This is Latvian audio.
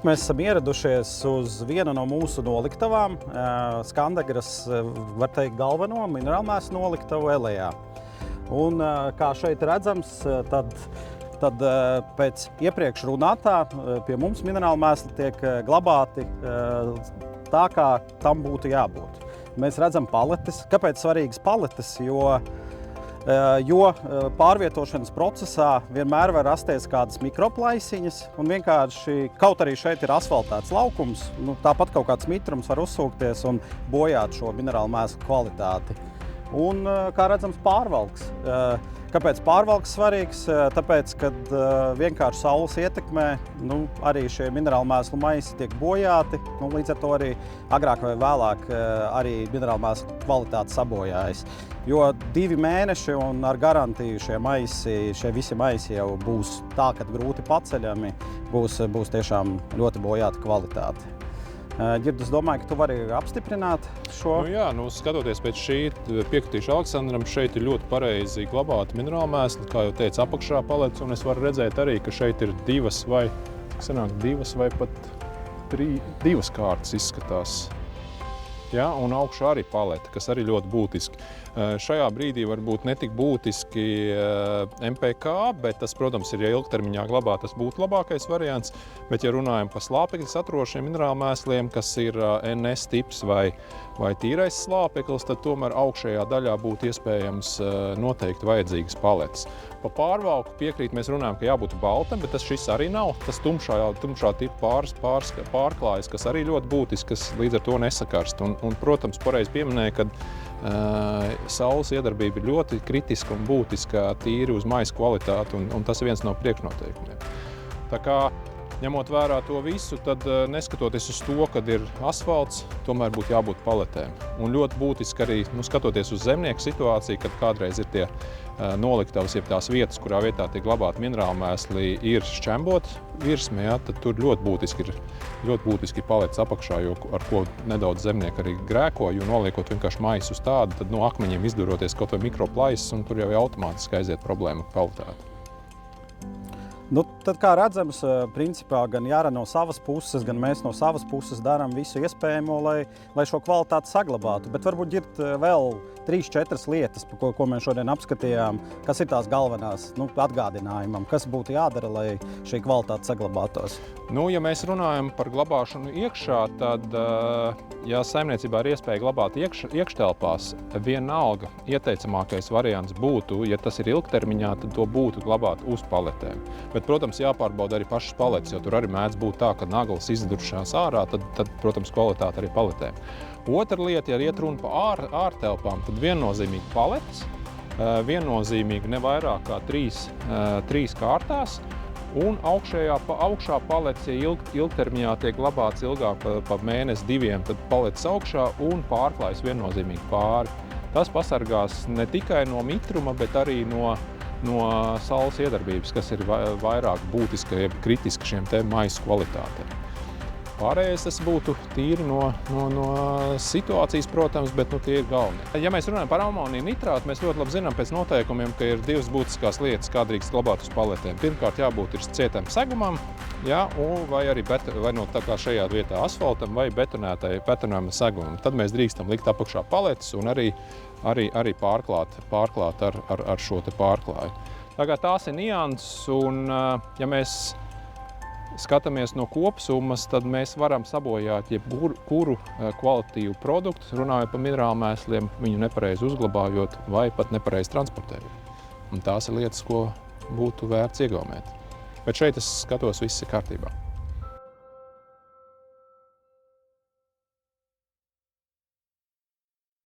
Šeit mēs esam ieradušies uz vienu no mūsu noliktavām, Skandagras, var teikt, galveno minerālmēslu noliktavu Elejā. Un, kā šeit redzams, tad pēc iepriekš runātā pie mums minerālmēsli tiek glabāti tā, kā tam būtu jābūt. Mēs redzam paletes. Kāpēc svarīgas paletes? Jo pārvietošanas procesā vienmēr var rasties kādas mikroplaisiņas, un vienkārši, kaut arī šeit ir asfaltēts laukums, tāpat kaut kāds mitrums var uzsūkties un bojāt šo minerālu mēslu kvalitāti. Un, kā redzams, pārvalks. Kāpēc pārvalks svarīgs? Tāpēc, kad vienkārši saules ietekmē, arī šie minerālu mēslu maisi tiek bojāti, līdz ar to arī agrāk vai vēlāk arī minerālu mēslu kvalitāte sabojājas. Jo 2 mēneši un ar garantiju šie visi maisi jau būs tā, kad grūti paceļami, būs tiešām ļoti bojāta kvalitāte. Ģird, es domāju, ka tu vari apstiprināt šo? Jā, skatoties pēc šī, piekritīšu Aleksandram, šeit ir ļoti pareizi glabāti minerālmēsli, kā jau teica, apakšā paletes, un es varu redzēt arī, ka šeit ir divas vai pat 2 kārtas izskatās. Ja, un augšā arī palete, kas arī ļoti būtiski. Šajā brīdī varbūt netik būtiski MPK, bet tas, protams, ir, ja ilgtermiņā glabā, tas būtu labākais variants. Bet, ja runājam par slāpekļu saturošiem minerālmēsliem, kas ir NS tips vai tīrais slāpeklis, tad tomēr augšējā daļā būtu iespējams noteikti vajadzīgas paletes. Pa pārvalku piekrīt, mēs runājam, ka jābūt baltam, bet tas šis arī nav. Tas tumšā tipa pārklājas, kas arī ļoti būtiski, kas līdz ar to nesakarst. Un protams, pareizi pieminēja, ka saules iedarbība ir ļoti kritiska un būtiska tīri uz maisa kvalitāti, un tas ir viens no priekšnoteikumiem. Tā kā, ņemot vērā to visu, tad neskatoties uz to, kad ir asfalts, tomēr būtu jābūt paletēm. Un ļoti būtiski arī, skatoties uz zemnieku situāciju, kad kādreiz ir tie noliktavas, jeb tās vietas, kurā vietā tiek glabāti minerālmēsli, ir šķembot virsme, tad tur ļoti būtiski paletes apakšā, ar ko nedaudz zemnieki arī grēko, jo noliekot vienkārši maisu uz tādu, tad no akmeņiem izduroties kaut vai mikroplaisas, un tur jau automātiski aiziet problēma kvalitāte. Tad, kā redzams, principā gan Jāra no savas puses, gan mēs no savas puses darām visu iespējamo, lai šo kvalitāti saglabātu. Bet varbūt ir vēl 3-4 lietas, ko mēs šodien apskatījām, kas ir tās galvenās atgādinājumam, kas būtu jādara, lai šī kvalitāte saglabātos. Ja mēs runājam par glabāšanu iekšā, tad, ja saimniecībā ir iespēja glabāt iekštelpās, vienalga ieteicamākais variants būtu, ja tas ir ilgtermiņā, tad to būtu glabāt uz paletēm. Bet, protams, jāpārbauda arī pašas paletes, jo tur arī mēdz būt tā, ka naglas izdurušās ārā, tad, protams, kvalitāte arī paletēm. Otra lieta, ja iet runa par ārtelpām, tad viennozīmīgi paletes, viennozīmīgi ne vairāk kā 3 kārtās, un augšā paletes, ja ilgtermiņā tiek glabāts ilgāk pa mēnesi 2, tad paletes augšā un pārklājas viennozīmīgi pāri. Tas pasargās ne tikai no mitruma, bet arī no saules iedarbības, kas ir vairāk būtiska, jeb kritiska šiem te maisu kvalitātēm. Pārējais tas būtu tīri no situācijas, protams, bet tie ir galvenie. Ja mēs runājam par amoniju nitrātu, mēs ļoti labi zinām pēc noteikumiem, ka ir 2 būtiskās lietas, kā drīkst glabāt uz paletēm. Pirmkārt, jābūt ir cietam segumam, vai arī tā kā šajā vietā asfaltam vai betonējuma segumam. Tad mēs drīkstam likt apakšā paletes un arī pārklāt ar šo te pārklāju. Tagad tās ir nianses, un ja mēs skatāmies no kopsummas, tad mēs varam sabojāt jebkuru kvalitīvu produktu, runājot par minerālmēsliem, viņu nepareizi uzglabājot vai pat nepareizi transportējot. Un tās ir lietas, ko būtu vērts iegaumēt. Bet šeit es skatos, viss ir kārtībā.